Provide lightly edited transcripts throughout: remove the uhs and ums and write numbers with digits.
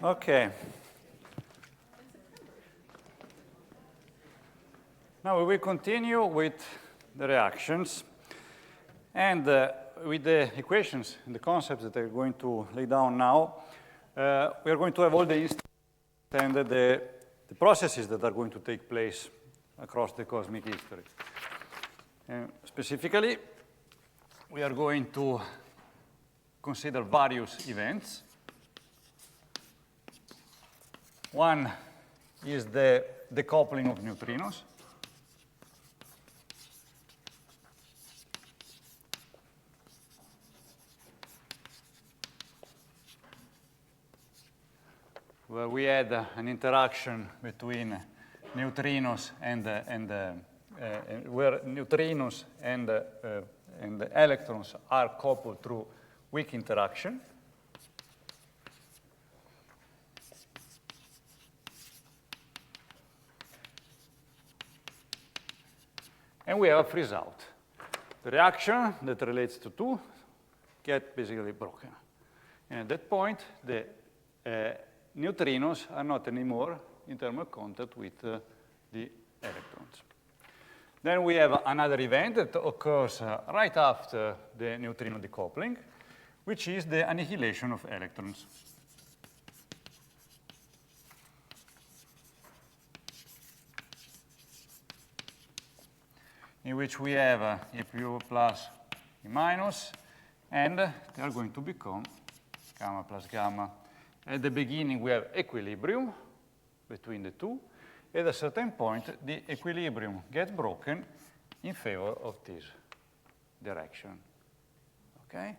Okay. Now we will continue with the reactions and with the equations and the concepts that I'm going to lay down now. We are going to have all the instances and the processes that are going to take place across the cosmic history. Specifically, we are going to consider various events. One is the decoupling of neutrinos. Where we had an interaction between neutrinos and where neutrinos and electrons are coupled through weak interaction. And we have a freeze out. The reaction that relates to two get basically broken. And at that point, the neutrinos are not anymore in thermal contact with the electrons. Then we have another event that occurs right after the neutrino decoupling, which is the annihilation of electrons. In which we have E pure plus E minus, and they are going to become gamma plus gamma. At the beginning, we have equilibrium between the two. At a certain point, the equilibrium gets broken in favor of this direction. Okay?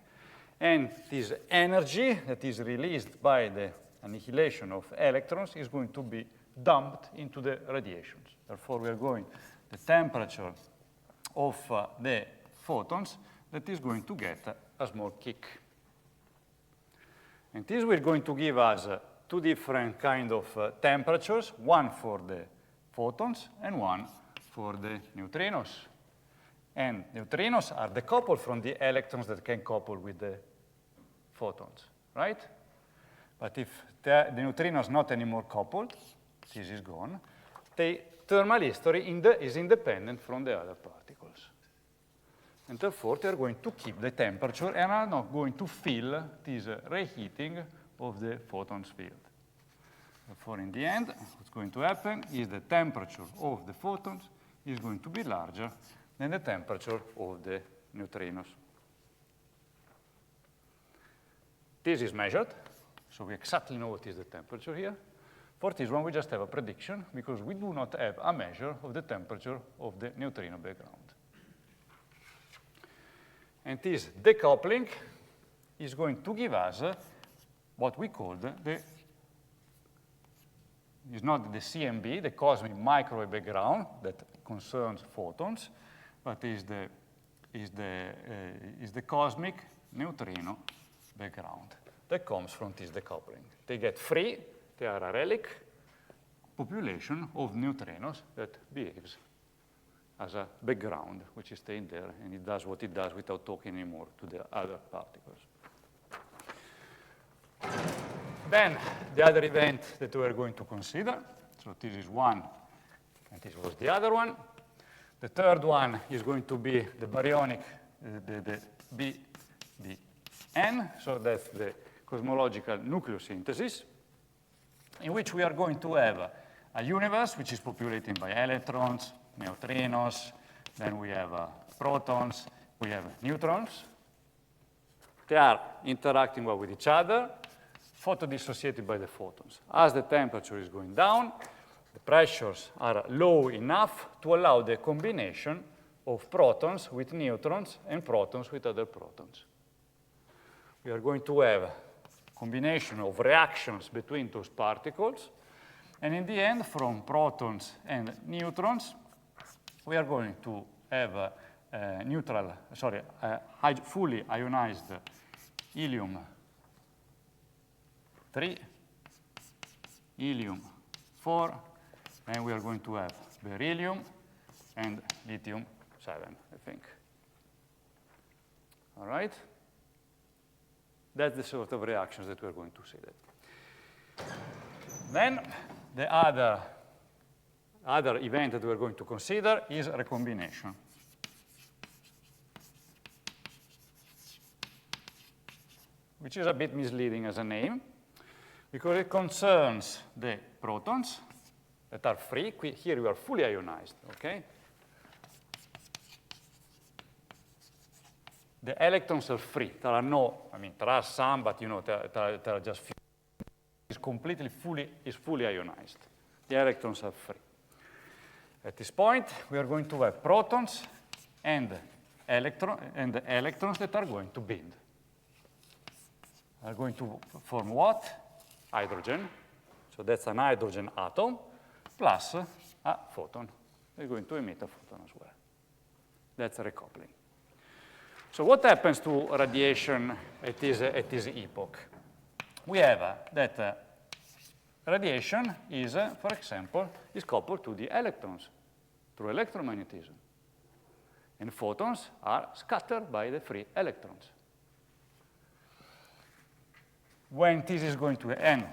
And this energy that is released by the annihilation of electrons is going to be dumped into the radiations. Therefore, we are going the temperature of the photons that is going to get a small kick. And this is going to give us two different kind of temperatures, one for the photons and one for the neutrinos. And neutrinos are decoupled from the electrons that can couple with the photons, right? But if the neutrino is not anymore coupled, this is gone, the thermal history is independent from the other particles. And therefore, they're going to keep the temperature and are not going to feel this reheating of the photons field. Therefore, in the end, what's going to happen is the temperature of the photons is going to be larger than the temperature of the neutrinos. This is measured, so we exactly know what is the temperature here. For this one, we just have a prediction, because we do not have a measure of the temperature of the neutrino background. And this decoupling is going to give us what we call is not the CMB, the cosmic microwave background that concerns photons, but is the cosmic neutrino background that comes from this decoupling. They get free, they are a relic population of neutrinos that behaves as a background, which is staying there, and it does what it does without talking anymore to the other particles. Then, the other event that we are going to consider, so this is one, and this was the other one. The third one is going to be the baryonic, the BBN, so that's the cosmological nucleosynthesis, in which we are going to have a universe which is populated by electrons, neutrinos, then we have protons, we have neutrons. They are interacting well with each other, photodissociated by the photons. As the temperature is going down, the pressures are low enough to allow the combination of protons with neutrons and protons with other protons. We are going to have a combination of reactions between those particles, and in the end, from protons and neutrons, we are going to have fully ionized helium-3, helium-4, and we are going to have beryllium and lithium-7, I think. All right? That's the sort of reactions that we're going to see. Then the other event that we're going to consider is recombination. Which is a bit misleading as a name, because it concerns the protons that are free. Here we are fully ionized, okay? The electrons are free. There are no, I mean, there are some, but you know, there are just few. It's completely fully ionized. The electrons are free. At this point, we are going to have protons and electrons that are going to bind. Are going to form what? Hydrogen. So that's an hydrogen atom plus a photon. They're going to emit a photon as well. That's a recoupling. So what happens to radiation at this epoch? We have that radiation is, for example, is coupled to the electrons through electromagnetism. And photons are scattered by the free electrons. When this is going to end,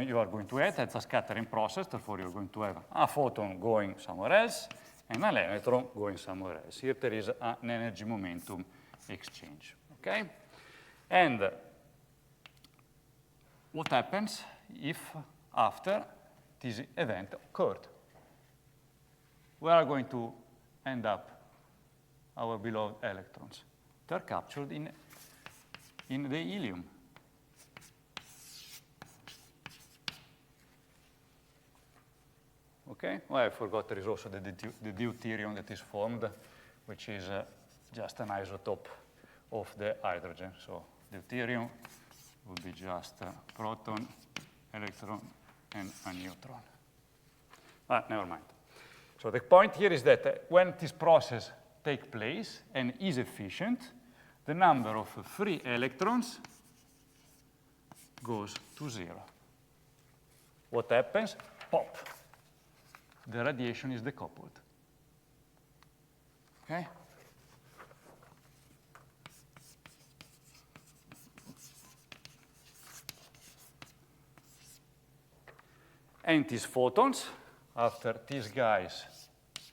you are going to have, that's a scattering process, therefore you're going to have a photon going somewhere else and an electron going somewhere else. Here there is an energy momentum exchange, okay? And what happens if after this event occurred? Where are going to end up our beloved electrons? They're captured in the helium. Okay, well, I forgot there is also the deuterium that is formed, which is just an isotope of the hydrogen. So deuterium would be just a proton, electron, and a neutron. Never mind. So the point here is that when this process takes place and is efficient, the number of free electrons goes to 0. What happens? Pop. The radiation is decoupled. Okay? And these photons, after these guys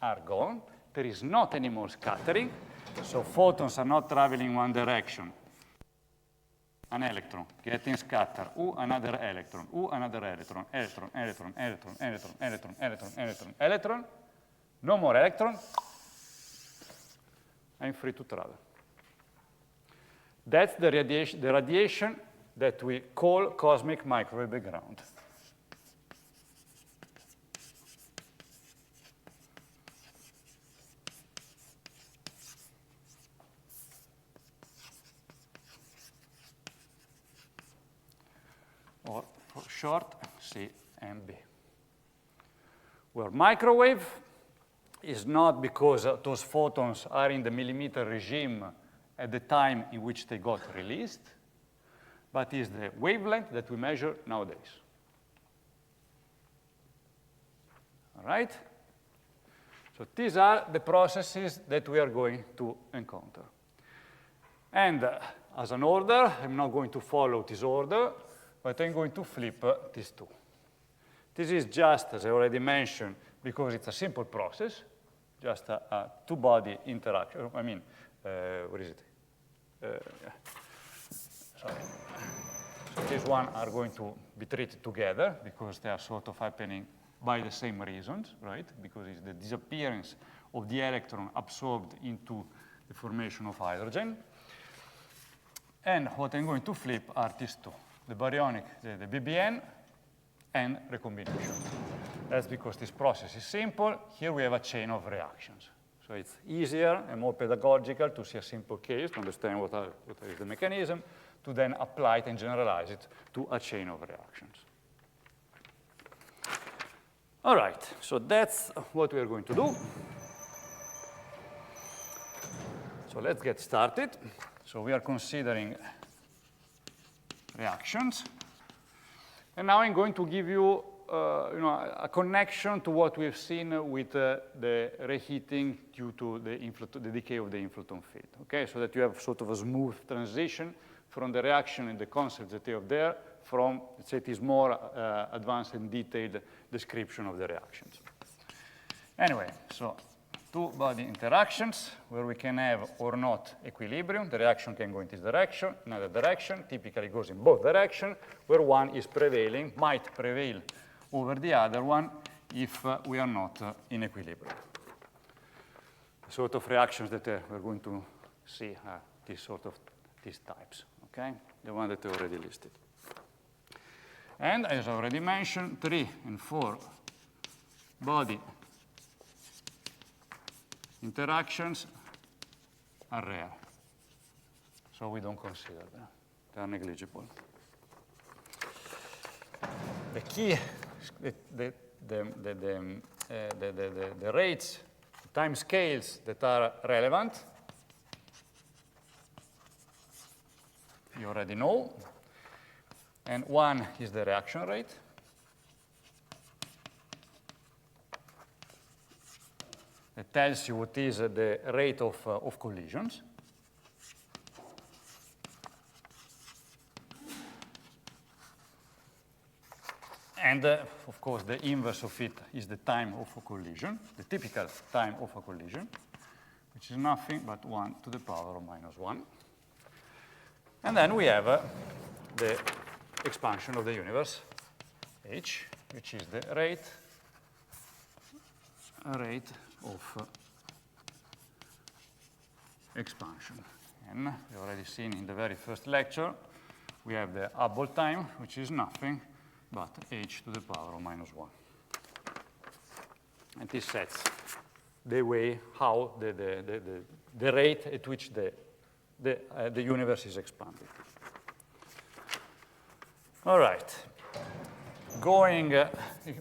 are gone, there is not any more scattering, so photons are not traveling one direction. An electron getting scattered, another electron, another electron, electron, electron, electron, electron, electron, electron, electron, electron. No more electron. I'm free to travel. That's the radiation that we call cosmic microwave background. Or for short, CMB. Where microwave is not because those photons are in the millimeter regime at the time in which they got released, but is the wavelength that we measure nowadays. All right? So these are the processes that we are going to encounter. And as an order, I'm not going to follow this order, but I'm going to flip these two. This is just, as I already mentioned, because it's a simple process, just a two-body interaction. I mean, what is it? Sorry. So these one are going to be treated together because they are sort of happening by the same reasons, right? Because it's the disappearance of the electron absorbed into the formation of hydrogen. And what I'm going to flip are these two, the baryonic, the BBN, and recombination. That's because this process is simple. Here we have a chain of reactions. So it's easier and more pedagogical to see a simple case, to understand what is the mechanism, to then apply it and generalize it to a chain of reactions. All right, so that's what we are going to do. So let's get started. So we are considering reactions. And now I'm going to give you, a connection to what we've seen with the reheating due to the decay of the inflaton field. Okay, so that you have sort of a smooth transition from the reaction and the concepts that are there from, let's say, this more advanced and detailed description of the reactions. Anyway, so two-body interactions where we can have or not equilibrium. The reaction can go in this direction, another direction, typically goes in both directions, where one is prevailing, might prevail over the other one if we are not in equilibrium. The sort of reactions that we're going to see are these types, okay? The one that I already listed. And as I already mentioned, 3 and 4 body interactions are rare, so we don't consider them. They are negligible. The key, the rates, the time scales that are relevant, you already know. And one is the reaction rate. It tells you what is the rate of collisions. And of course, the inverse of it is the time of a collision, the typical time of a collision, which is nothing but 1 to the power of -1. And then we have the expansion of the universe, h, which is the rate of expansion. And we already seen in the very first lecture, we have the Hubble time, which is nothing but h to the power of -1. And this sets the way how the rate at which the universe is expanding. All right.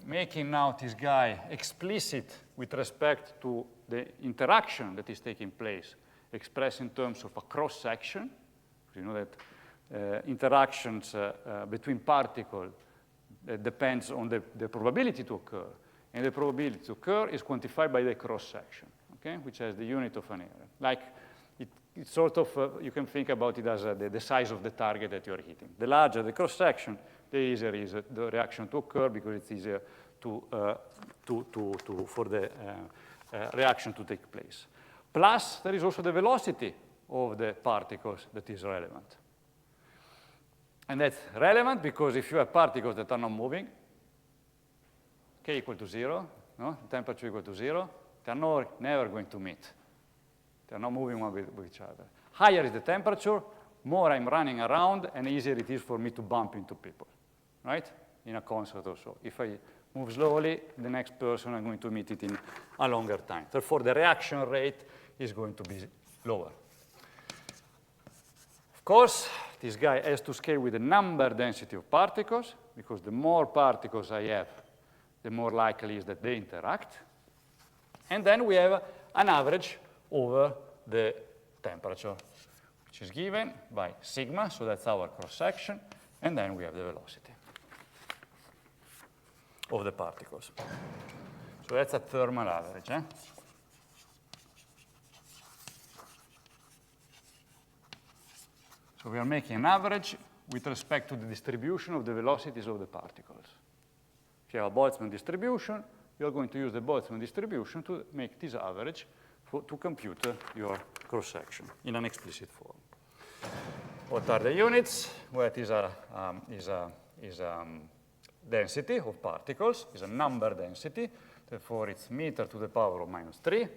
Making now this guy explicit with respect to the interaction that is taking place, expressed in terms of a cross-section. You know that interactions between particles depends on the probability to occur. And the probability to occur is quantified by the cross-section, okay, which has the unit of an area. Like, it's sort of, you can think about it as the size of the target that you're hitting. The larger the cross-section, the easier is the reaction to occur because it's easier for the reaction to take place. Plus, there is also the velocity of the particles that is relevant. And that's relevant because if you have particles that are not moving, k equal to 0, no? Temperature equal to 0, they are never going to meet. They are not moving one with each other. Higher is the temperature, more I'm running around, and easier it is for me to bump into people, right? In a concert or so. If I move slowly, the next person, I'm going to meet it in a longer time. Therefore, the reaction rate is going to be lower. Of course, this guy has to scale with the number density of particles, because the more particles I have, the more likely is that they interact. And then we have an average over the temperature, which is given by sigma, so that's our cross-section, and then we have the velocity of the particles. So that's a thermal average. So we are making an average with respect to the distribution of the velocities of the particles. If you have a Boltzmann distribution, you're going to use the Boltzmann distribution to make this average to compute your cross-section in an explicit form. What are the units? Well, it is a density of particles, is a number density. Therefore, it's meter to the power of -3.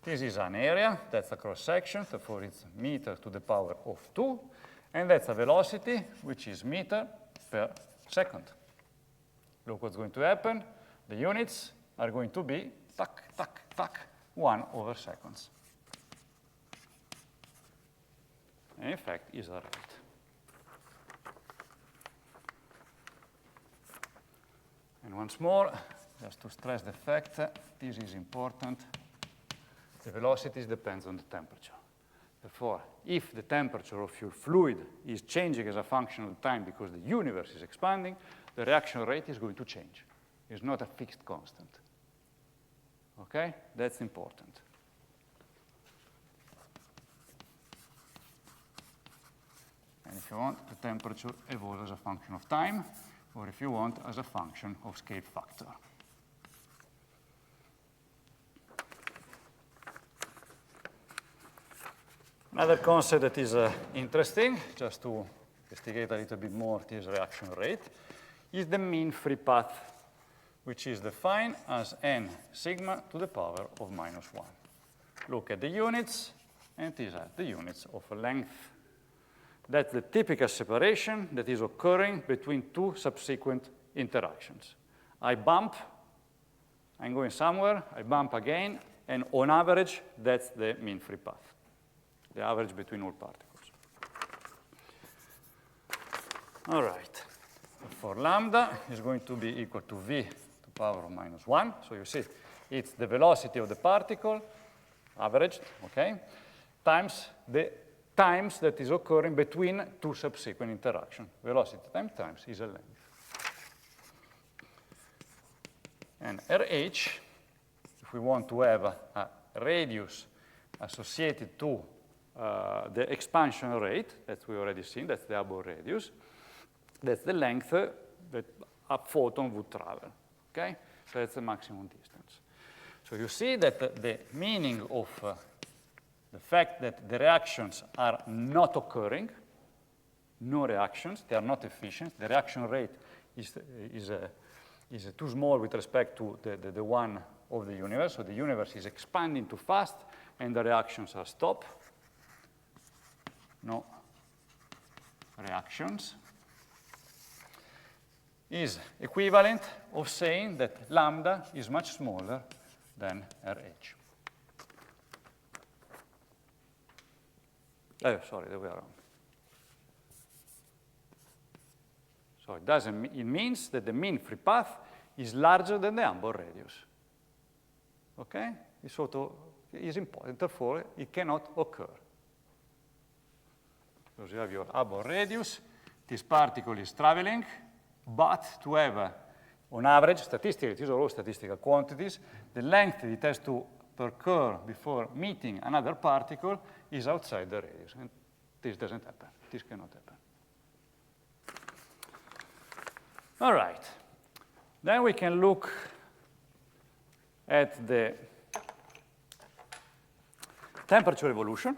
This is an area, that's a cross-section, therefore it's meter to the power of 2. And that's a velocity, which is meter per second. Look what's going to happen. The units are going to be, tuck, tuck, tuck, 1 over seconds. And in fact, is a rate. And once more, just to stress the fact, this is important. The velocities depends on the temperature. Therefore, if the temperature of your fluid is changing as a function of time because the universe is expanding, the reaction rate is going to change. It's not a fixed constant. Okay? That's important. And if you want, the temperature evolves as a function of time, or if you want, as a function of scale factor. Another concept that is interesting, just to investigate a little bit more this reaction rate, is the mean free path, which is defined as n sigma to the power of -1. Look at the units, and these are the units of length. That's the typical separation that is occurring between two subsequent interactions. I bump, I'm going somewhere, I bump again, and on average, that's the mean free path, the average between all particles. All right. For lambda is going to be equal to v to the power of -1. So you see, it's the velocity of the particle, averaged, okay, times the times that is occurring between two subsequent interactions. Velocity times is a length. And RH, if we want to have a radius associated to the expansion rate, that we already seen, that's the Hubble radius, that's the length that a photon would travel, okay? So that's the maximum distance. So you see that the meaning of the fact that the reactions are not occurring, no reactions, they are not efficient, the reaction rate is too small with respect to the one of the universe, so the universe is expanding too fast and the reactions are stopped. No reactions is equivalent of saying that lambda is much smaller than RH. Oh, sorry, there we are wrong. So it means that the mean free path is larger than the Hubble radius. Okay? It's important, therefore it cannot occur. So you have your Hubble radius, this particle is traveling, but to have, on average, statistically, these are all statistical quantities, the length that it has to percur before meeting another particle is outside the radius. And this doesn't happen. This cannot happen. All right. Then we can look at the temperature evolution.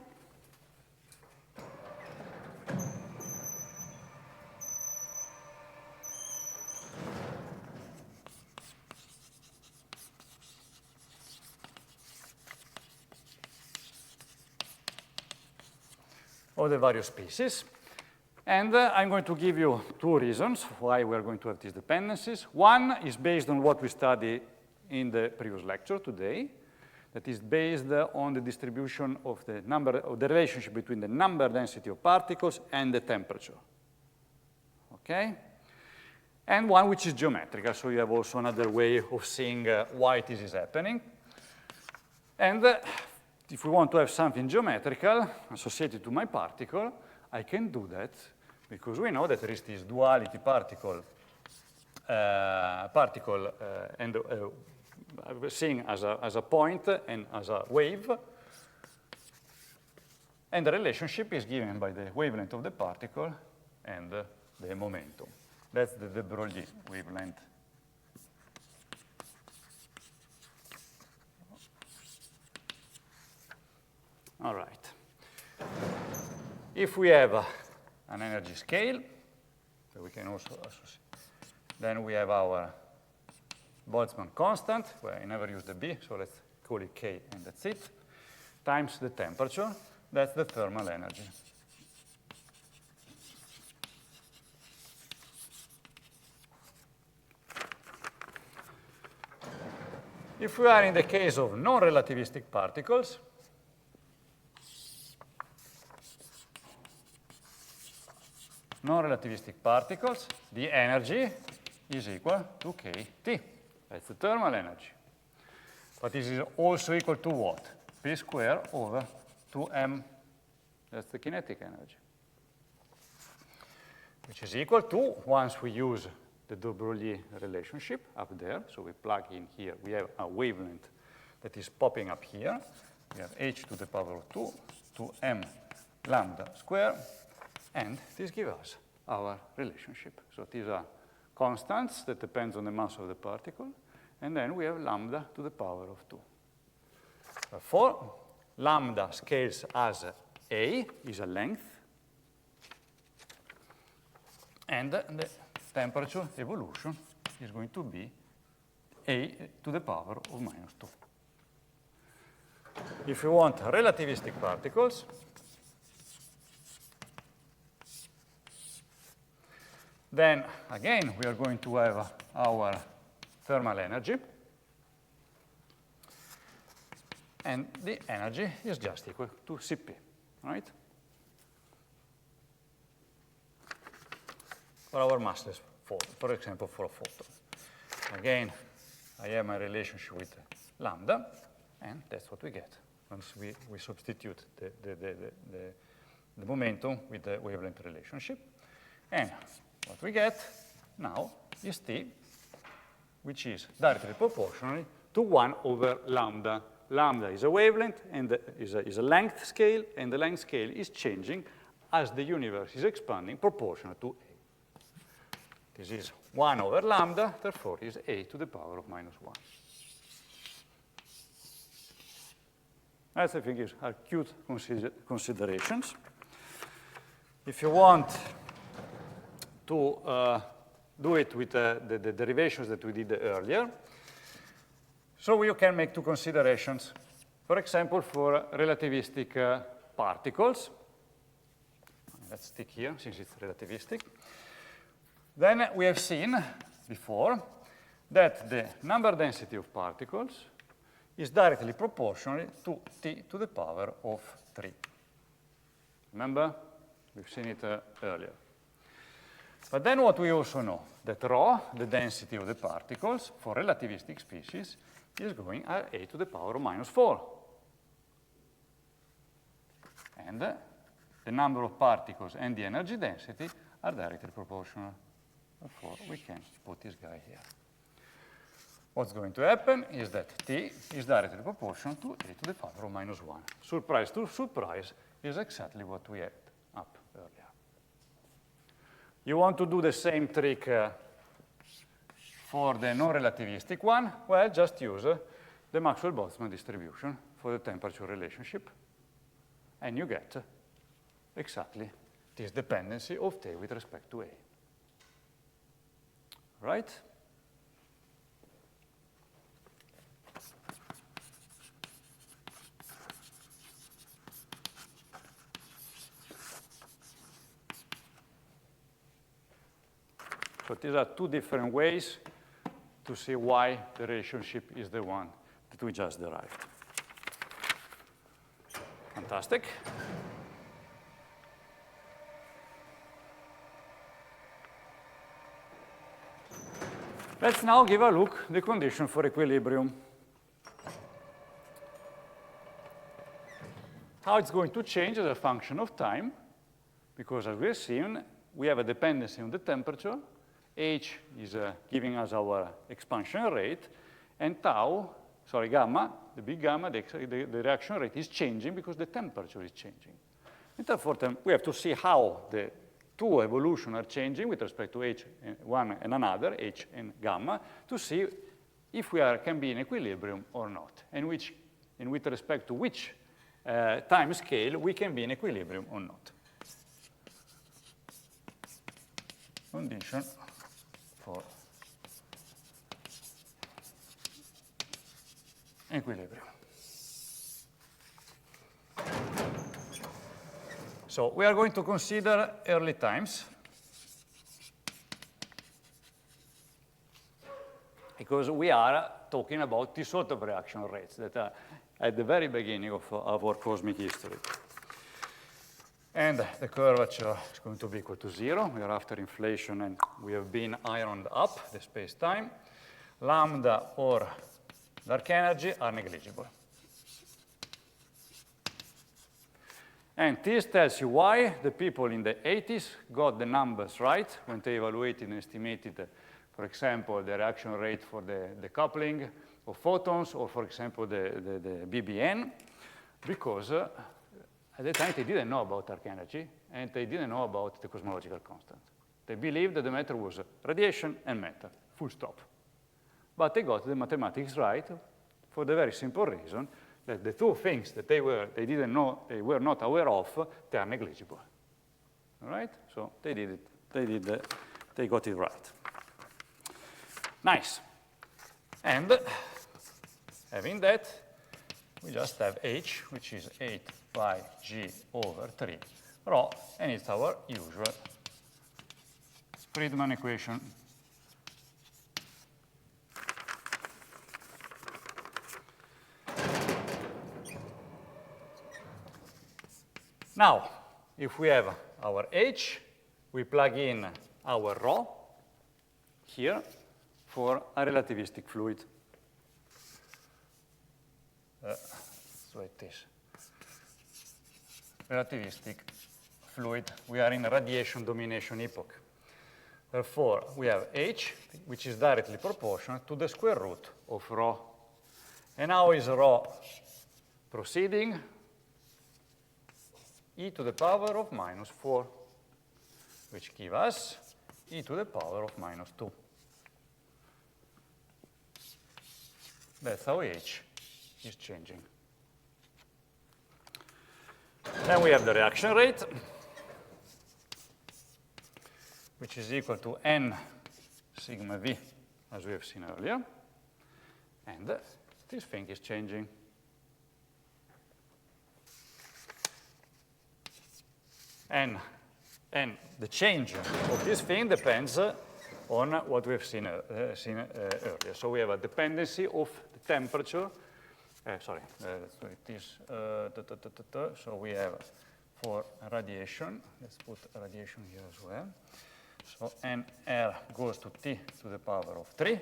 Of the various species. And I'm going to give you two reasons why we're going to have these dependencies. One is based on what we studied in the previous lecture today, that is based on the distribution of the number, of the relationship between the number density of particles and the temperature. Okay? And one which is geometrical, so you have also another way of seeing why this is happening. And if we want to have something geometrical associated to my particle, I can do that because we know that there is this duality particle seen as a point and as a wave. And the relationship is given by the wavelength of the particle and the momentum. That's the de Broglie wavelength. All right. If we have an energy scale, that we can also associate, then we have our Boltzmann constant, where I never use the B, so let's call it K, and that's it, times the temperature, that's the thermal energy. If we are in the case of non-relativistic particles, the energy is equal to kT. That's the thermal energy. But this is also equal to what? P squared over 2m. That's the kinetic energy. Which is equal to, once we use the de Broglie relationship up there, so we plug in here, we have a wavelength that is popping up here. We have h to the power of 2 m lambda squared And this gives us our relationship. So these are constants that depends on the mass of the particle. And then we have lambda to the power of 2. Therefore, lambda scales as A, is a length. And the temperature evolution is going to be A to the power of minus 2. If you want relativistic particles, then again we are going to have our thermal energy. And the energy is just equal to Cp, right? For our massless photon, for example, for a photon. Again, I have my relationship with lambda, and that's what we get once we substitute the momentum with the wavelength relationship. And what we get now is T, which is directly proportional to 1 over lambda. Lambda is a wavelength and is a length scale, and the length scale is changing as the universe is expanding proportional to A. This is 1 over lambda, therefore is A to the power of minus 1. That's, I think, are cute considerations. If you want to do it with the derivations that we did earlier, so you can make two considerations. For example, for relativistic particles. Let's stick here, since it's relativistic. Then we have seen before that the number density of particles is directly proportional to T to the power of 3. Remember? We've seen it earlier. But then what we also know, that ρ, the density of the particles for relativistic species, is going at A to the power of minus 4. And the number of particles and the energy density are directly proportional. Therefore, we can put this guy here. What's going to happen is that T is directly proportional to A to the power of minus 1. Surprise to surprise is exactly what we had up earlier. You want to do the same trick for the non-relativistic one? Well, just use the Maxwell-Boltzmann distribution for the temperature relationship, and you get exactly this dependency of T with respect to A. Right? So these are two different ways to see why the relationship is the one that we just derived. Fantastic. Let's now give a look at the condition for equilibrium. How it's going to change as a function of time, because as we have seen, we have a dependency on the temperature. H is giving us our expansion rate, and gamma, the big gamma, the reaction rate is changing because the temperature is changing. And therefore, we have to see how the two evolutions are changing with respect to H and one and another, H and gamma, to see if we can be in equilibrium or not, and with respect to which time scale we can be in equilibrium or not. Condition for equilibrium. So we are going to consider early times, because we are talking about this sort of reaction rates that are at the very beginning of our cosmic history. And the curvature is going to be equal to 0. We are after inflation, and we have been ironed up, the space-time. Lambda or dark energy are negligible. And this tells you why the people in the 80s got the numbers right when they evaluated and estimated, for example, the reaction rate for the coupling of photons, or for example, the BBN, because at the time, they didn't know about dark energy, and they didn't know about the cosmological constant. They believed that the matter was radiation and matter, full stop. But they got the mathematics right for the very simple reason that the two things that they didn't know, they were not aware of, they are negligible. All right? So they did it. They got it right. Nice. And having that, we just have H, which is 8 pi g over 3 rho, and it's our usual Friedmann equation. Now, if we have our H, we plug in our rho here for a relativistic fluid. So it is relativistic fluid. We are in a radiation domination epoch. Therefore, we have H, which is directly proportional to the square root of rho. And how is rho proceeding? E to the power of minus 4, which gives us e to the power of minus 2. That's how H is changing. Then we have the reaction rate, which is equal to n sigma v, as we have seen earlier. And this thing is changing. And the change of this thing depends on what we have seen earlier. So we have a dependency of the temperature. So it is, so we have for radiation, let's put radiation here as well. So nR goes to T to the power of 3.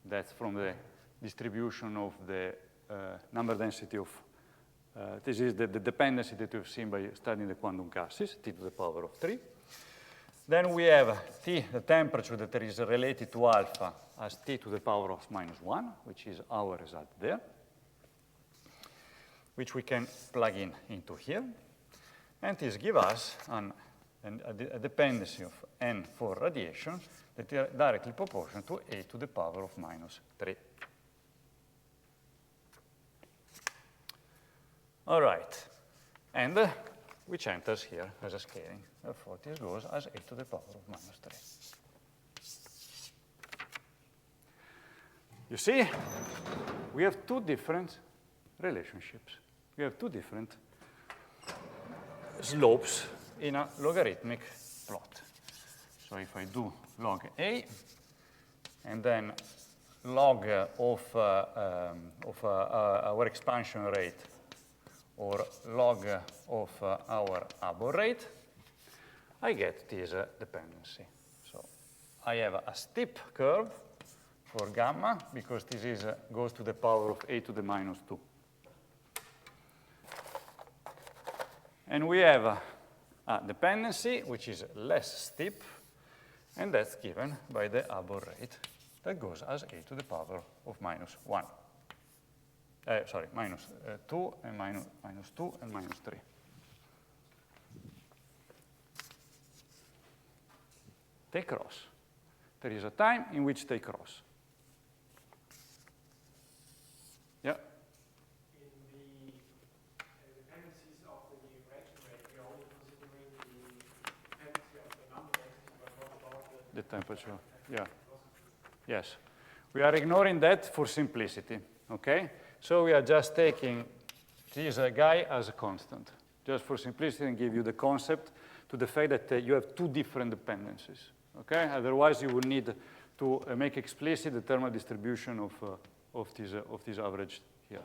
That's from the distribution of the number density of, this is the dependency that we've seen by studying the quantum gases, T to the power of 3. Then we have T, the temperature that is related to alpha, as T to the power of minus 1, which is our result there, which we can plug into here. And this gives us a dependency of n for radiation that is directly proportional to a to the power of minus 3. All right. And which enters here as a scaling. Therefore, this goes as a to the power of minus 3. You see, we have two different relationships. We have two different slopes in a logarithmic plot. So if I do log A, and then log of our expansion rate, or log of our abort rate, I get this dependency. So I have a steep curve for gamma, because this is, goes to the power of a to the minus 2. And we have a dependency which is less steep, and that's given by the abort rate that goes as a to the power of minus 1. Minus 2 and minus 2 and minus 3. They cross. There is a time in which they cross. Yeah? In the dependencies of the reaction rate, we are only considering the dependency of the number density, but not about The temperature. Yeah. Yes. We are ignoring that for simplicity. Okay? So we are just taking this guy as a constant, just for simplicity, and give you the concept to the fact that you have two different dependencies. Okay? Otherwise, you would need to make explicit the thermal distribution of this average here.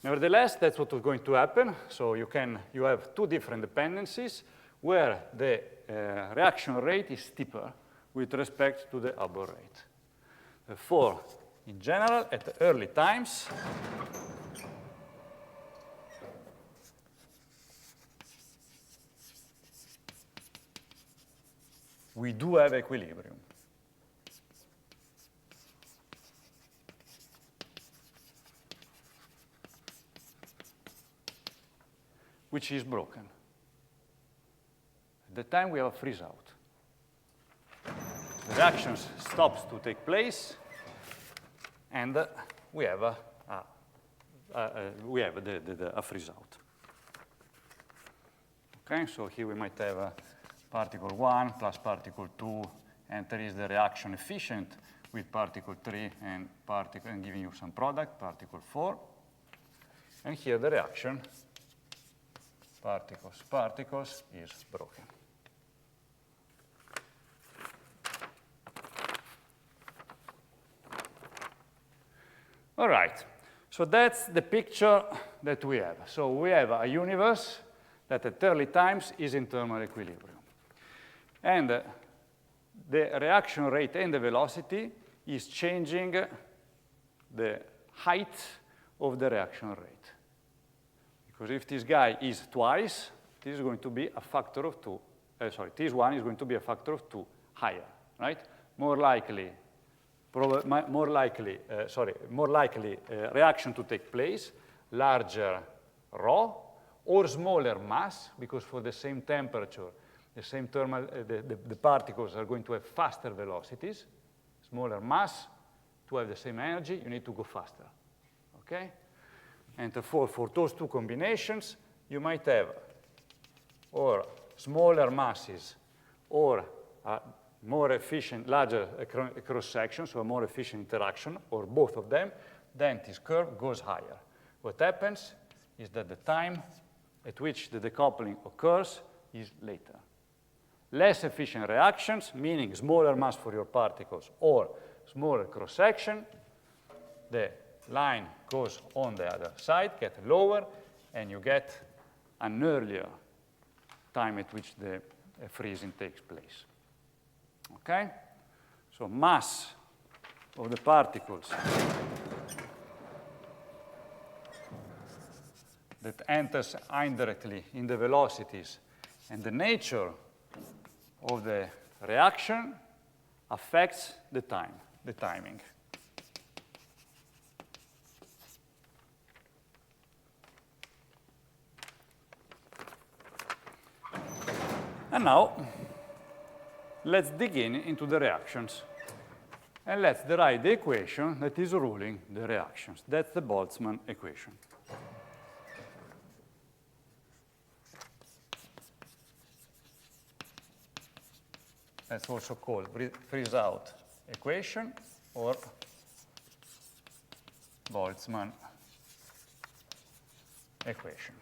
Nevertheless, that's what is going to happen. So you have two different dependencies where the reaction rate is steeper with respect to the abort rate. Therefore, in general, at the early times, we do have equilibrium. which is broken. At the time, we have a freeze out. The reaction stops to take place, and we have a freeze out. Okay, so here we might have a particle 1 plus particle 2, and there is the reaction efficient with particle 3 and giving you some product, particle 4. And here the reaction, particles, particles, is broken. All right, so that's the picture that we have. So we have a universe that at early times is in thermal equilibrium. And the reaction rate and the velocity is changing the height of the reaction rate. Because if this guy is twice, this is going to be a factor of 2. This one is going to be a factor of 2 higher, right? More likely reaction to take place, larger rho, or smaller mass, because for the same temperature, the same thermal, the particles are going to have faster velocities, smaller mass. To have the same energy, you need to go faster, okay? And therefore, for those two combinations, you might have or smaller masses or more efficient, larger cross-section, so a more efficient interaction, or both of them, then this curve goes higher. What happens is that the time at which the decoupling occurs is later. Less efficient reactions, meaning smaller mass for your particles or smaller cross-section, the line goes on the other side, get lower, and you get an earlier time at which the freezing takes place. Okay? So mass of the particles that enters indirectly in the velocities and the nature of the reaction affects the time, the timing. And now, let's dig into the reactions. And let's derive the equation that is ruling the reactions. That's the Boltzmann equation. That's also called freeze-out equation or Boltzmann equation.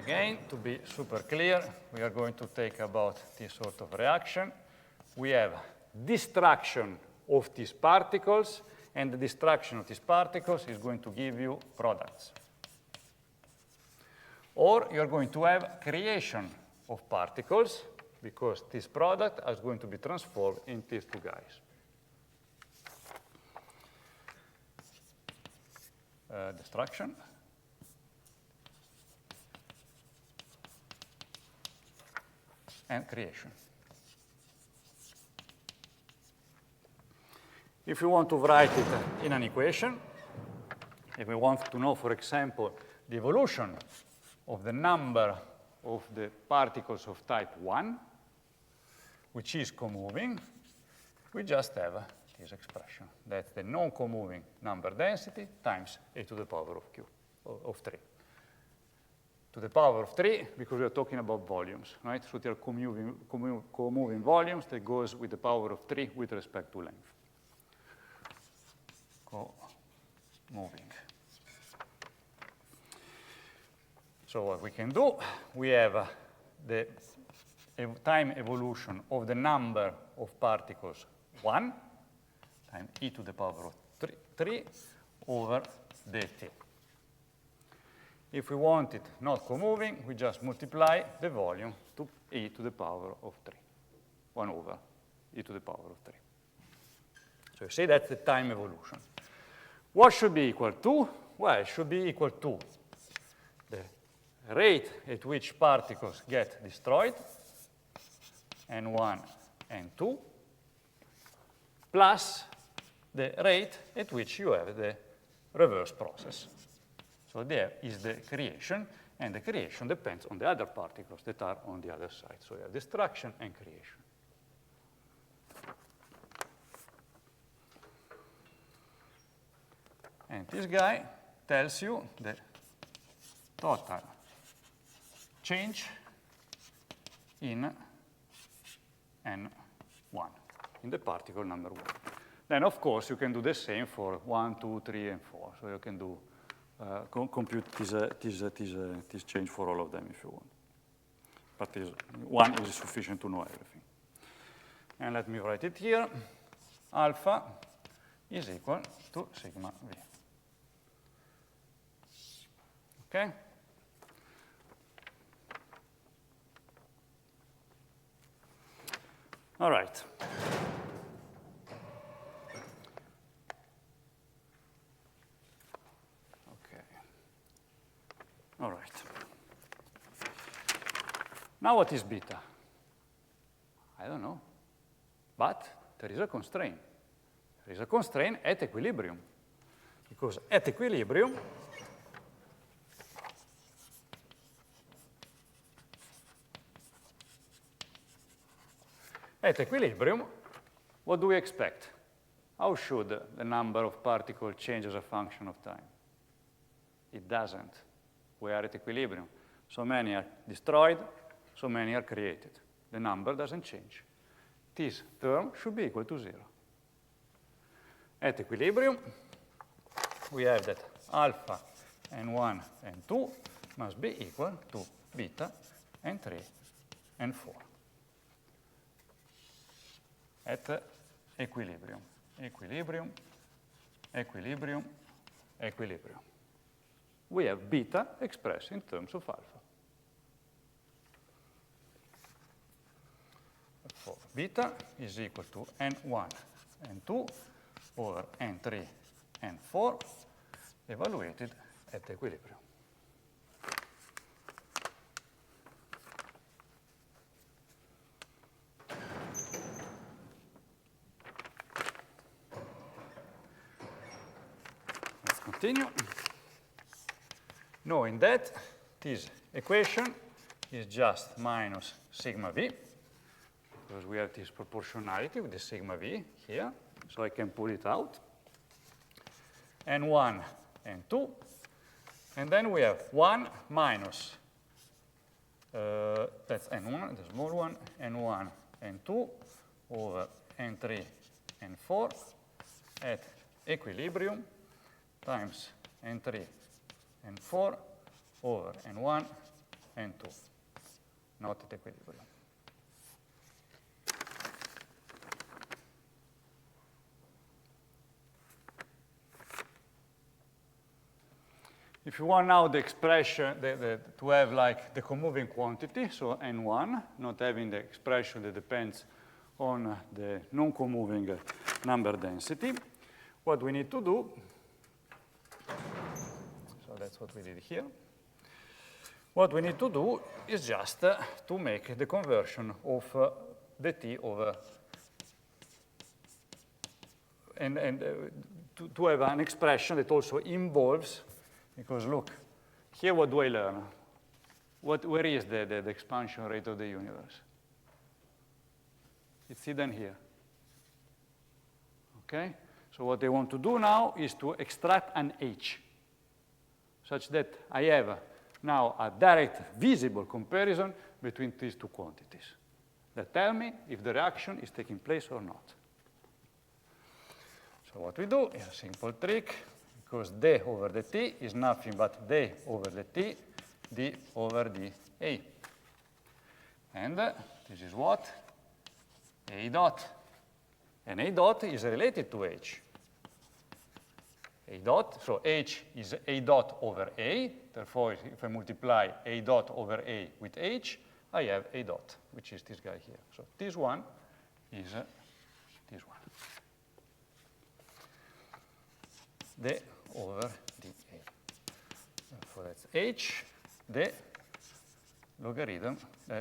Again, to be super clear, we are going to take about this sort of reaction. We have distraction of these particles, and the distraction of these particles is going to give you products. Or you're going to have creation of particles, because this product is going to be transformed into these two guys. Destruction. And creation. If you want to write it in an equation, if we want to know, for example, the evolution of the number of the particles of type 1, which is comoving, we just have this expression. That's the non-comoving number density times a to the power of q, of 3. To the power of 3, because we are talking about volumes, right? So they are co-moving volumes that goes with the power of 3 with respect to length. Co-moving. So what we can do, we have the time evolution of the number of particles 1 times e to the power of 3 over dt. If we want it not co-moving, we just multiply the volume to e to the power of 3, 1 over e to the power of 3. So you see that's the time evolution. What should be equal to? Well, it should be equal to the rate at which particles get destroyed, n1, n2, plus the rate at which you have the reverse process. So there is the creation, and the creation depends on the other particles that are on the other side. So you have destruction and creation. And this guy tells you the total change in N1, in the particle number 1. Then, of course, you can do the same for 1, 2, 3, and 4. So you can do compute this change for all of them if you want. But 1 is sufficient to know everything. And let me write it here. Alpha is equal to sigma V. Okay? All right. Okay. All right. Now what is beta? I don't know. But there is a constraint. There is a constraint at equilibrium. Because at equilibrium, what do we expect? How should the number of particles change as a function of time? It doesn't. We are at equilibrium. So many are destroyed, so many are created. The number doesn't change. This term should be equal to 0. At equilibrium, we have that alpha n1 and 2 must be equal to beta n3 and 4. At equilibrium, equilibrium, equilibrium, equilibrium. We have beta expressed in terms of alpha. For beta is equal to n1 and 2 over n3 and 4 evaluated at equilibrium. Let's continue. Knowing that this equation is just minus sigma v, because we have this proportionality with the sigma v here, so I can pull it out. N1 and 2, and then we have 1 minus, that's N1, the small one, N1 and 2 over N3 and 4 at equilibrium times N3 and 4 over N1 and 2, not at equilibrium. If you want now the expression, to have like the comoving quantity, so N1, not having the expression that depends on the non-comoving number density, what we need to do, so that's what we did here. What we need to do is just to make the conversion of the t over, and to have an expression that also involves. Because look, here what do I learn? Where is the expansion rate of the universe? It's hidden here. Okay? So what I want to do now is to extract an h, such that I have now a direct, visible comparison between these two quantities that tell me if the reaction is taking place or not. So what we do is a simple trick. Because d over dt is nothing but d over dt, d over dA. And this is what? A dot. And A dot is related to H. A dot, so H is A dot over A. Therefore, if I multiply A dot over A with H, I have A dot, which is this guy here. So this one is this one. D over dA. Therefore, that's H, d logarithm,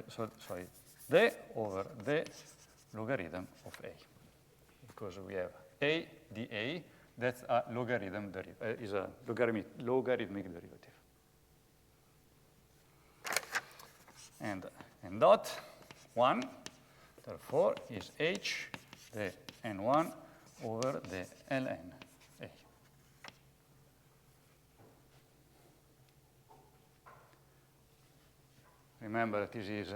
sorry, d over d logarithm of A. Because we have A dA That's a logarithm is a logarithmic derivative. And n dot 1, therefore, is h the n1 over the ln a. Remember that this is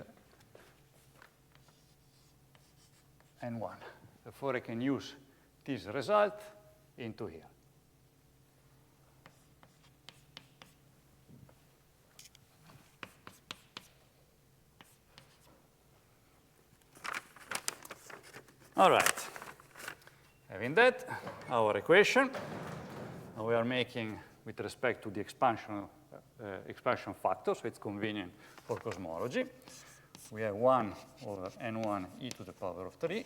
n1. Therefore, I can use this result into here. All right. Having that, our equation, we are making with respect to the expansion factor, so it's convenient for cosmology. We have 1 over n1 e to the power of 3,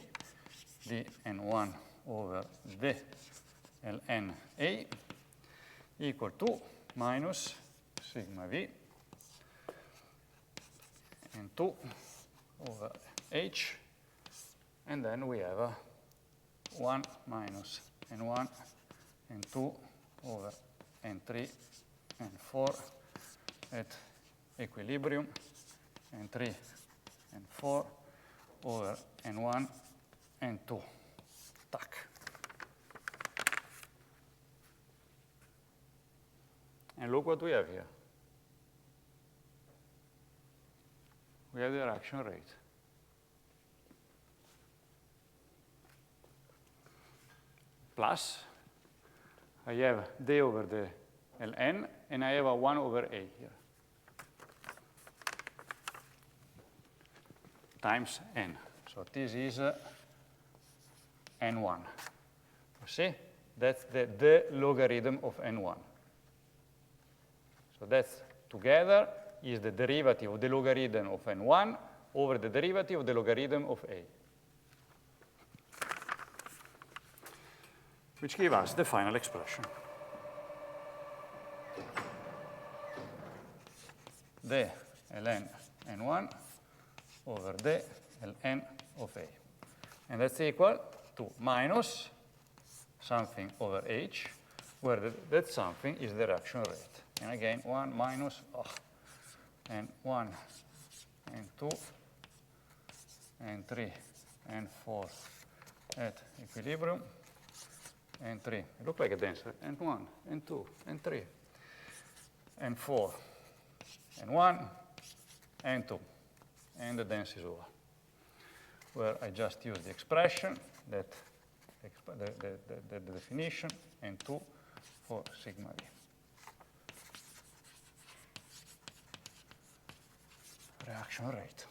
the n1 over the ln a equal to minus sigma v n2 over h, and then we have 1 minus n1 n2 over n3 n4 at equilibrium n3 n4 over n1 n2. Tac. And look what we have here. We have the reaction rate. Plus, I have d over the ln, and I have a 1 over a here. Times n. So this is n1. You see? That's the logarithm of n1. So that's together is the derivative of the logarithm of n1 over the derivative of the logarithm of a, which gives us the final expression. The ln n1 over the ln of a. And that's equal to minus something over h, where that something is the reaction rate. And again, 1 minus, and 1, and 2, and 3, and 4 at equilibrium, and 3. It looks like a denser. And 1, and 2, and 3, and 4, and 1, and 2. And the dense is over. Where I just use the expression, that the definition, and 2 for sigma v. Reaction rate.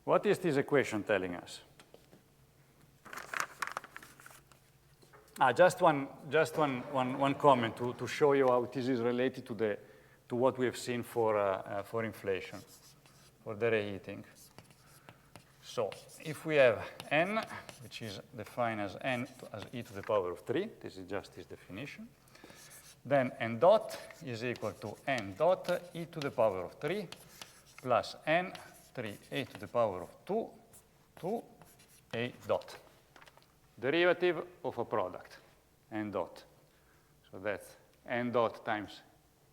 What is this equation telling us? Just one comment to show you how this is related to what we have seen for inflation, for the reheating. So if we have n, which is defined as n as e to the power of 3, this is just this definition, then n dot is equal to n dot e to the power of 3 plus n 3a to the power of 2 to a dot. Derivative of a product, n dot. So that's n dot times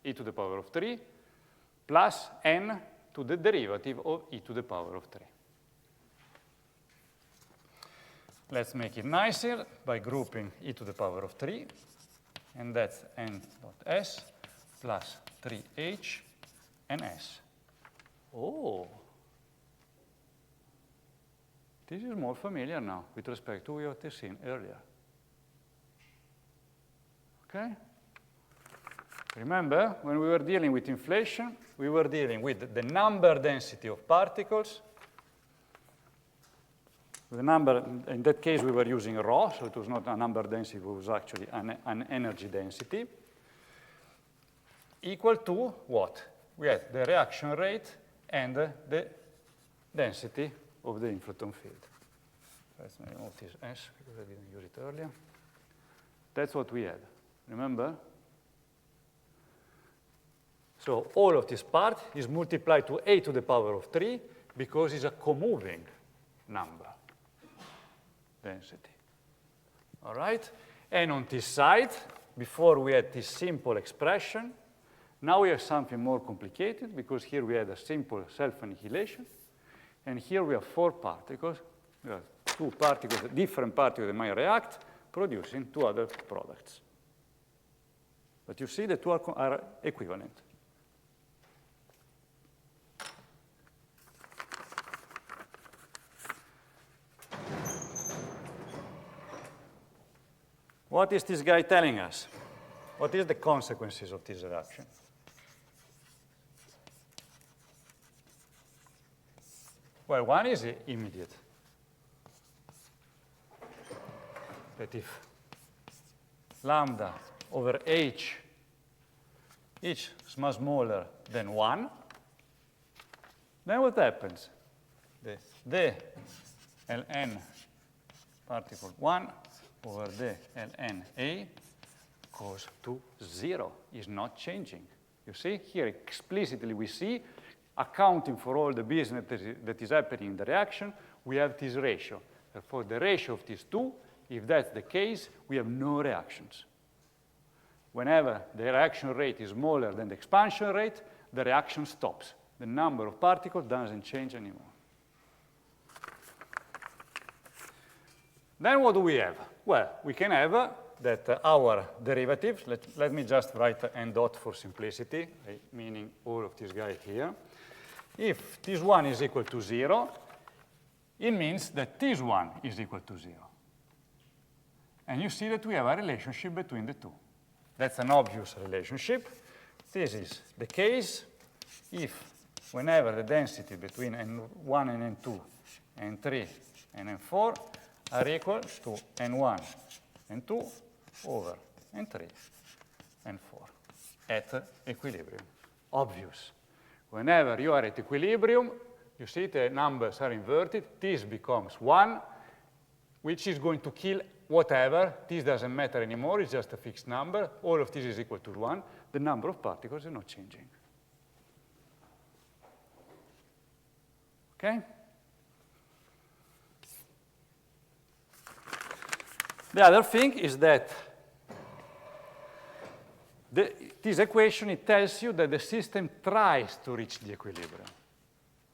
e to the power of 3 plus n to the derivative of e to the power of 3. Let's make it nicer by grouping e to the power of 3, and that's n dot s plus 3h and s. Oh, this is more familiar now with respect to what we've seen earlier. Okay? Remember, when we were dealing with inflation, we were dealing with the number density of particles. The number, in that case, we were using rho, so it was not a number density, it was actually an energy density, equal to what? We had the reaction rate and the density of the inflaton field. Let's remove this S because I didn't use it earlier. That's what we had, remember? So all of this part is multiplied to a to the power of 3 because it's a comoving number density. All right? And on this side, before we had this simple expression, now we have something more complicated because here we had a simple self-annihilation, and here we have 4 particles. We have 2 particles, different particles that might react, producing 2 other products. But you see the 2 are equivalent. What is this guy telling us? What is the consequences of this reaction? Well, one is immediate. That if lambda over h is much smaller than 1, then what happens? The ln particle 1 over the ln a goes to 0, is not changing. You see, here explicitly we see, accounting for all the business that is happening in the reaction, we have this ratio. Therefore, the ratio of these 2, if that's the case, we have no reactions. Whenever the reaction rate is smaller than the expansion rate, the reaction stops. The number of particles doesn't change anymore. Then what do we have? Well, we can have that our derivatives, let me just write n dot for simplicity, meaning all of this guy here. If this one is equal to 0, it means that this one is equal to 0. And you see that we have a relationship between the 2. That's an obvious relationship. This is the case if whenever the density between n1 and n2, n3 and n4 are equal to n1, n2 over n3, n4 at equilibrium. Obvious. Whenever you are at equilibrium, you see the numbers are inverted. This becomes 1, which is going to kill whatever. This doesn't matter anymore. It's just a fixed number. All of this is equal to 1. The number of particles is not changing. Okay? The other thing is that this equation, it tells you that the system tries to reach the equilibrium.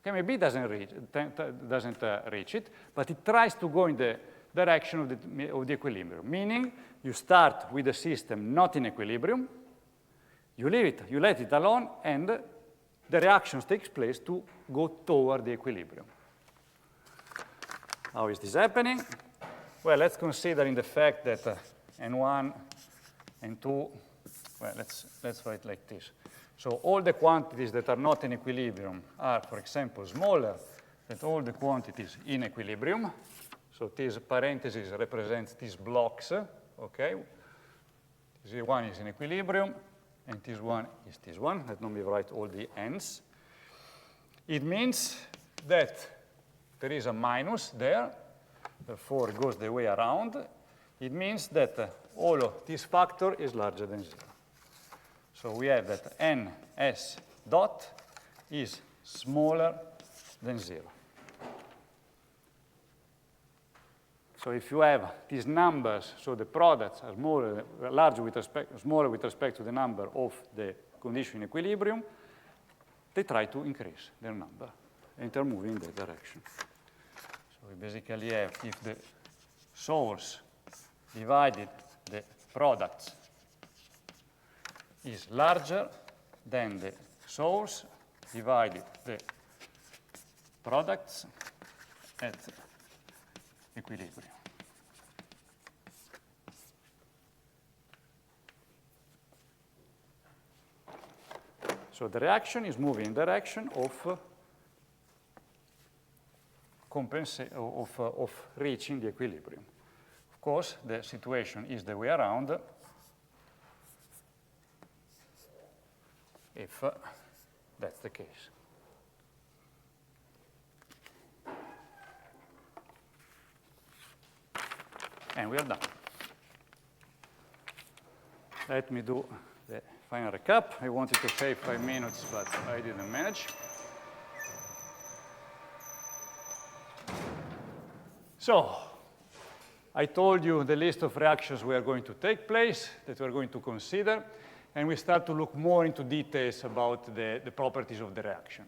Okay, maybe it doesn't reach it, but it tries to go in the direction of the equilibrium, meaning you start with the system not in equilibrium, you leave it, you let it alone, and the reactions takes place to go toward the equilibrium. How is this happening? Well, let's consider in the fact that n1, n2, well, let's write like this. So all the quantities that are not in equilibrium are, for example, smaller than all the quantities in equilibrium. So this parenthesis represents these blocks, okay? This one is in equilibrium, and this one is this one. Let me write all the n's. It means that there is a minus there, therefore it goes the way around. It means that all of this factor is larger than 0. So we have that ns dot is smaller than 0. So if you have these numbers, so the products are smaller with respect to the number of the condition in equilibrium, they try to increase their number, and they're moving in that direction. So we basically have, if the source divided the products is larger than the source divided the products at equilibrium. So the reaction is moving in the direction of reaching the equilibrium. Of course, the situation is the way around if that's the case. And we are done. Let me do the final recap. I wanted to save 5 minutes, but I didn't manage. So, I told you the list of reactions we are going to take place, that we are going to consider, and we start to look more into details about the properties of the reaction.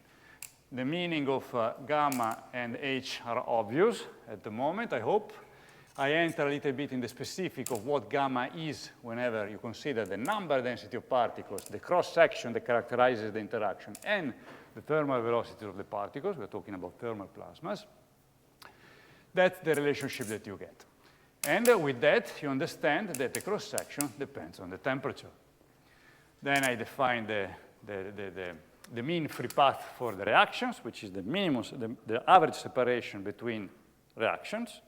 The meaning of gamma and H are obvious at the moment, I hope. I enter a little bit in the specific of what gamma is whenever you consider the number density of particles, the cross-section that characterizes the interaction, and the thermal velocity of the particles. We're talking about thermal plasmas. That's the relationship that you get. And with that, you understand that the cross-section depends on the temperature. Then I define the mean free path for the reactions, which is the minimum, the average separation between reactions,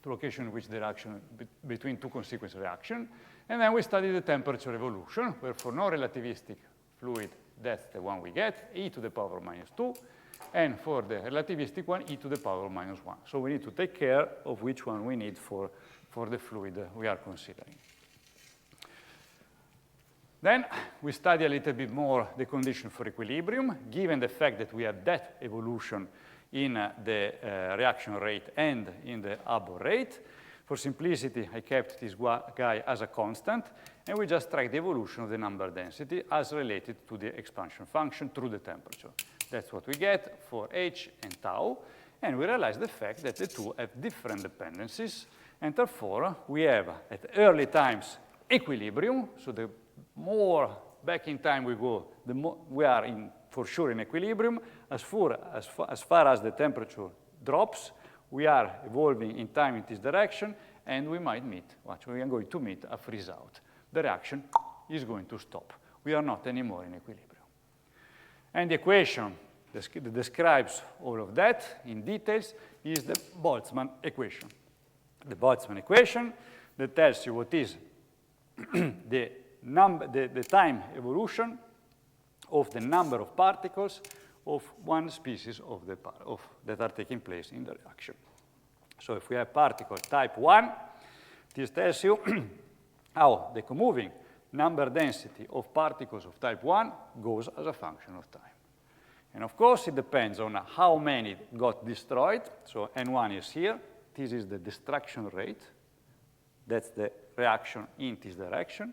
the location in which the reaction between two consequence reactions. And then we study the temperature evolution, where for non-relativistic fluid, that's the one we get, e to the power minus 2. And for the relativistic one, e to the power minus 1. So we need to take care of which one we need for the fluid we are considering. Then we study a little bit more the condition for equilibrium, given the fact that we have that evolution in the reaction rate and in the Abel rate. For simplicity, I kept this guy as a constant, and we just track the evolution of the number density as related to the expansion function through the temperature. That's what we get for H and tau, and we realize the fact that the two have different dependencies, and therefore we have at early times equilibrium, so the more back in time we go, the more we are for sure in equilibrium. As far as the temperature drops, we are evolving in time in this direction, and we might meet, actually we are going to meet a freeze out. The reaction is going to stop. We are not anymore in equilibrium. And the equation that describes all of that in details is the Boltzmann equation. The Boltzmann equation that tells you what is the time evolution of the number of particles of one species that are taking place in the reaction. So if we have particle type 1, this tells you how the comoving number density of particles of type 1 goes as a function of time. And of course, it depends on how many got destroyed. So N1 is here. This is the destruction rate. That's the reaction in this direction.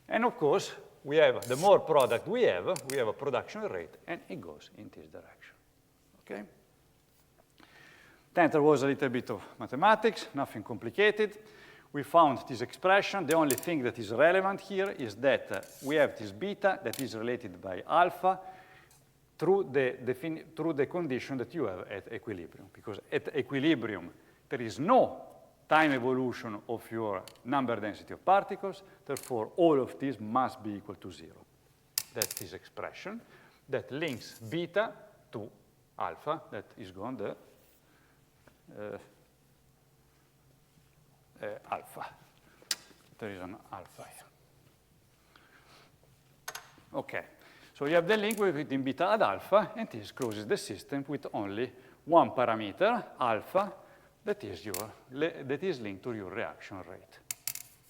And of course, we have the more product we have a production rate, and it goes in this direction. Okay? Then there was a little bit of mathematics, nothing complicated. We found this expression. The only thing that is relevant here is that we have this beta that is related by alpha through the condition that you have at equilibrium. Because at equilibrium, there is no time evolution of your number density of particles. Therefore, all of these must be equal to 0. That's this expression that links beta to alpha. That is gone the alpha. There is an alpha here. OK. So you have the link between beta and alpha, and this closes the system with only one parameter, alpha, that is linked to your reaction rate.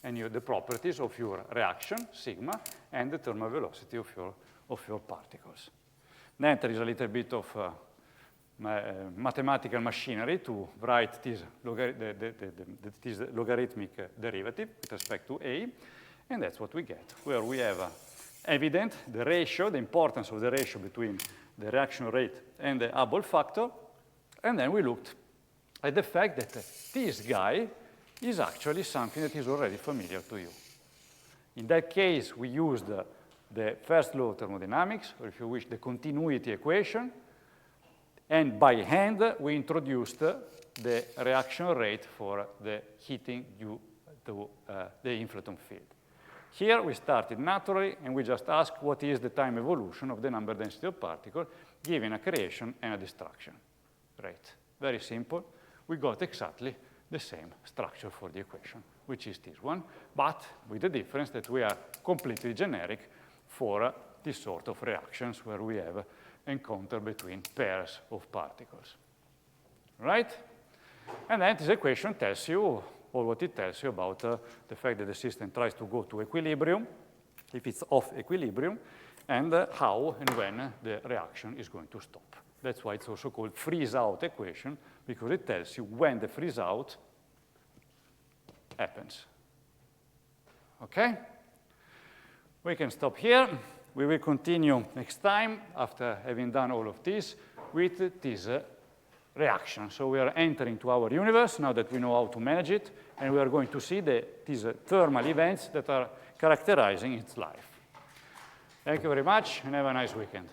And the properties of your reaction, sigma, and the thermal velocity of your particles. Then there is a little bit of mathematical machinery to write this logarithmic derivative with respect to A, and that's what we get, where we have evident the ratio, the importance of the ratio between the reaction rate and the Abel factor, and then we looked at the fact that this guy is actually something that is already familiar to you. In that case, we used the first law of thermodynamics, or if you wish, the continuity equation, and by hand, we introduced the reaction rate for the heating due to the inflaton field. Here, we started naturally, and we just asked what is the time evolution of the number density of particles given a creation and a destruction rate. Very simple. We got exactly the same structure for the equation, which is this one, but with the difference that we are completely generic for this sort of reactions where we have encounter between pairs of particles. Right? And then this equation tells you or what it tells you about the fact that the system tries to go to equilibrium, if it's off equilibrium, and how and when the reaction is going to stop. That's why it's also called freeze-out equation, because it tells you when the freeze-out happens. Okay? We can stop here. We will continue next time, after having done all of this, with this reaction. So we are entering to our universe now that we know how to manage it, and we are going to see these thermal events that are characterizing its life. Thank you very much, and have a nice weekend.